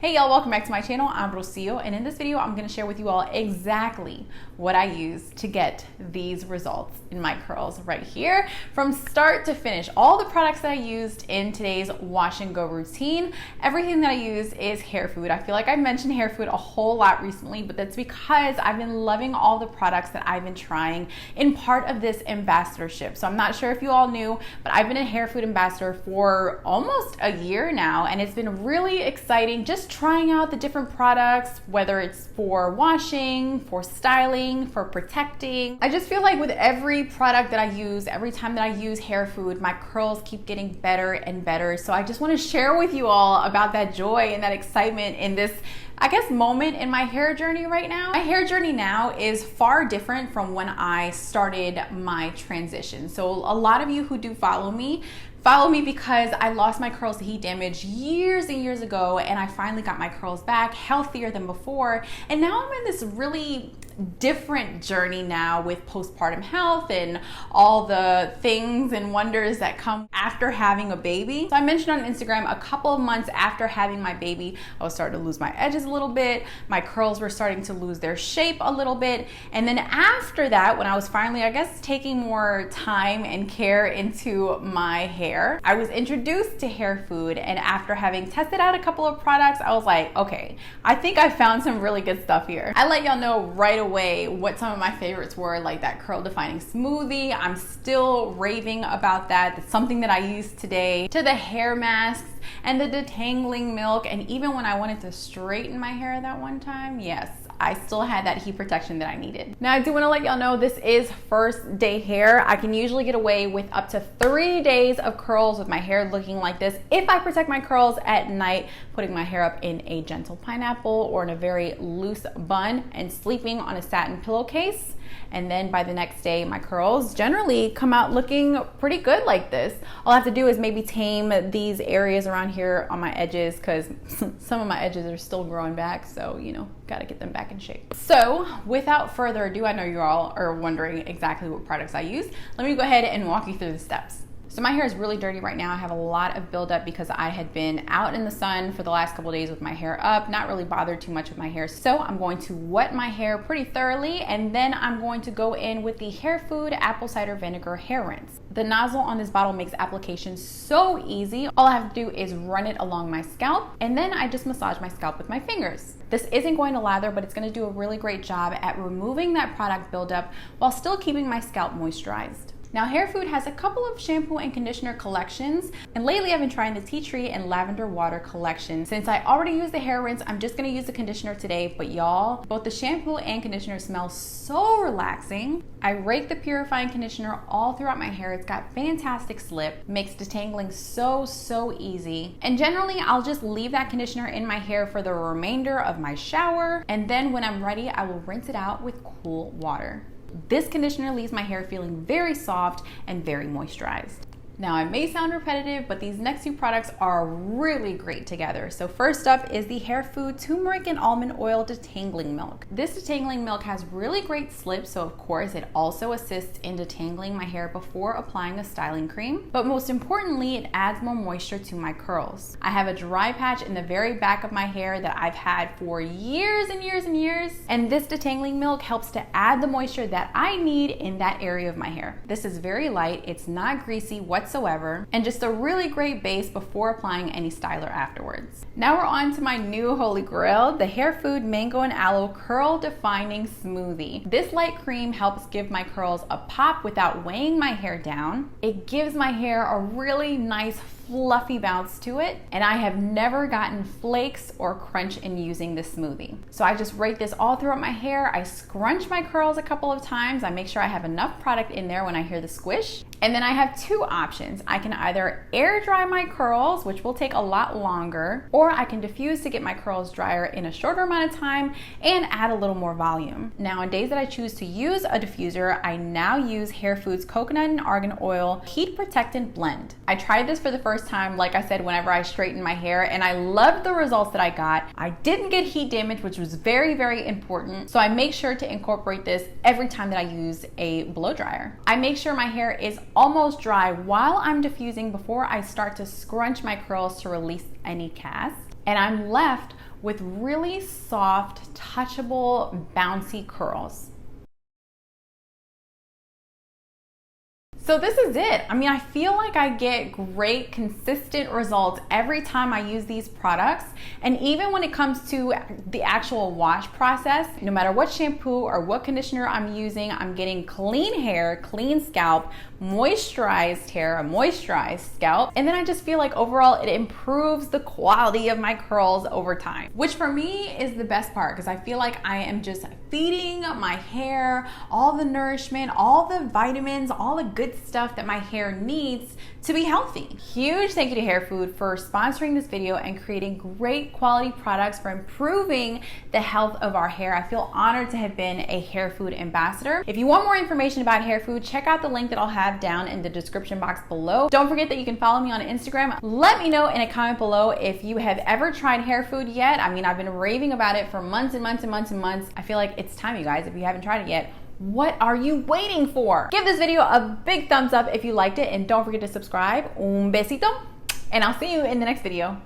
Hey y'all, welcome back to my channel. I'm Rocio, and in this video I'm going to share with you all exactly what I use to get these results in my curls right here from start to finish. All the products that I used in today's wash and go routine, everything that I use is hair food. I feel like I've mentioned hair food a whole lot recently, but that's because I've been loving all the products that I've been trying in part of this ambassadorship. So I'm not sure if you all knew, but I've been a hair food ambassador for almost a year now, and it's been really exciting just trying out the different products, whether it's for washing, for styling, for protecting. I just feel like with every product that I use, every time that I use hair food, my curls keep getting better and better. So I just want to share with you all about that joy and that excitement in this, I guess, moment in my hair journey right now. My hair journey now is far different from when I started my transition. So a lot of you who do follow me because I lost my curls to heat damage years and years ago, and I finally got my curls back healthier than before. And now I'm in this really different journey now with postpartum health and all the things and wonders that come after having a baby. So I mentioned on Instagram, a couple of months after having my baby, I was starting to lose my edges a little bit. My curls were starting to lose their shape a little bit. And then after that, when I was finally, I guess, taking more time and care into my hair, I was introduced to hair food. And after having tested out a couple of products, I was like, okay, I think I found some really good stuff here. I let y'all know right away what some of my favorites were, like that curl defining smoothie. I'm still raving about that. That's something that I use today. To the hair masks and the detangling milk, and even when I wanted to straighten my hair that one time, yes, I still had that heat protection that I needed. Now I do want to let y'all know this is first day hair. I can usually get away with up to 3 days of curls with my hair looking like this if I protect my curls at night, putting my hair up in a gentle pineapple or in a very loose bun and sleeping on a satin pillowcase. And then by the next day, my curls generally come out looking pretty good like this. All I have to do is maybe tame these areas around here on my edges, because some of my edges are still growing back. So, you know, gotta get them back in shape. So without further ado, I know you all are wondering exactly what products I use. Let me go ahead and walk you through the steps. So my hair is really dirty right now. I have a lot of buildup because I had been out in the sun for the last couple of days with my hair up, not really bothered too much with my hair. So I'm going to wet my hair pretty thoroughly, and then I'm going to go in with the Hair Food Apple Cider Vinegar Hair Rinse. The nozzle on this bottle makes application so easy. All I have to do is run it along my scalp, and then I just massage my scalp with my fingers. This isn't going to lather, but it's going to do a really great job at removing that product buildup while still keeping my scalp moisturized. Now, Hair Food has a couple of shampoo and conditioner collections, and lately I've been trying the tea tree and lavender water collection. Since I already used the hair rinse, I'm just gonna use the conditioner today, but y'all, both the shampoo and conditioner smell so relaxing. I rake the purifying conditioner all throughout my hair. It's got fantastic slip, makes detangling so easy. And generally, I'll just leave that conditioner in my hair for the remainder of my shower, and then when I'm ready, I will rinse it out with cool water. This conditioner leaves my hair feeling very soft and very moisturized. Now, I may sound repetitive, but these next two products are really great together. So first up is the Hair Food Turmeric and Almond Oil Detangling Milk. This detangling milk has really great slip, so of course it also assists in detangling my hair before applying a styling cream. But most importantly, it adds more moisture to my curls. I have a dry patch in the very back of my hair that I've had for years and years and years, and this detangling milk helps to add the moisture that I need in that area of my hair. This is very light, it's not greasy whatsoever, and just a really great base before applying any styler afterwards. Now we're on to my new holy grail, the Hair Food Mango and Aloe Curl Defining Smoothie. This light cream helps give my curls a pop without weighing my hair down. It gives my hair a really nice fluffy bounce to it, and I have never gotten flakes or crunch in using this smoothie. So I just rake this all throughout my hair. I scrunch my curls a couple of times. I make sure I have enough product in there when I hear the squish. And then I have two options. I can either air dry my curls, which will take a lot longer, or I can diffuse to get my curls drier in a shorter amount of time and add a little more volume. Now, on days that I choose to use a diffuser, I now use Hair Food's Coconut and Argan Oil Heat Protectant Blend. I tried this for the first time, like I said, whenever I straightened my hair, and I loved the results that I got. I didn't get heat damage, which was very important, so I make sure to incorporate this every time that I use a blow dryer. I make sure my hair is almost dry while I'm diffusing before I start to scrunch my curls to release any cast. And I'm left with really soft, touchable, bouncy curls. So this is it. I mean, I feel like I get great, consistent results every time I use these products. And even when it comes to the actual wash process, no matter what shampoo or what conditioner I'm using, I'm getting clean hair, clean scalp, moisturized hair, a moisturized scalp. And then I just feel like overall it improves the quality of my curls over time, which for me is the best part because I feel like I am just feeding my hair all the nourishment, all the vitamins, all the good stuff that my hair needs to be healthy. Huge thank you to Hair Food for sponsoring this video and creating great quality products for improving the health of our hair. I feel honored to have been a Hair Food ambassador. If you want more information about Hair Food, check out the link that I'll have down in the description box below. Don't forget that you can follow me on Instagram. Let me know in a comment below if you have ever tried Hair Food yet. I mean, I've been raving about it for months and months and months and months. I feel like it's time, you guys, if you haven't tried it yet. What are you waiting for? Give this video a big thumbs up if you liked it, and don't forget to subscribe. Un besito, and I'll see you in the next video.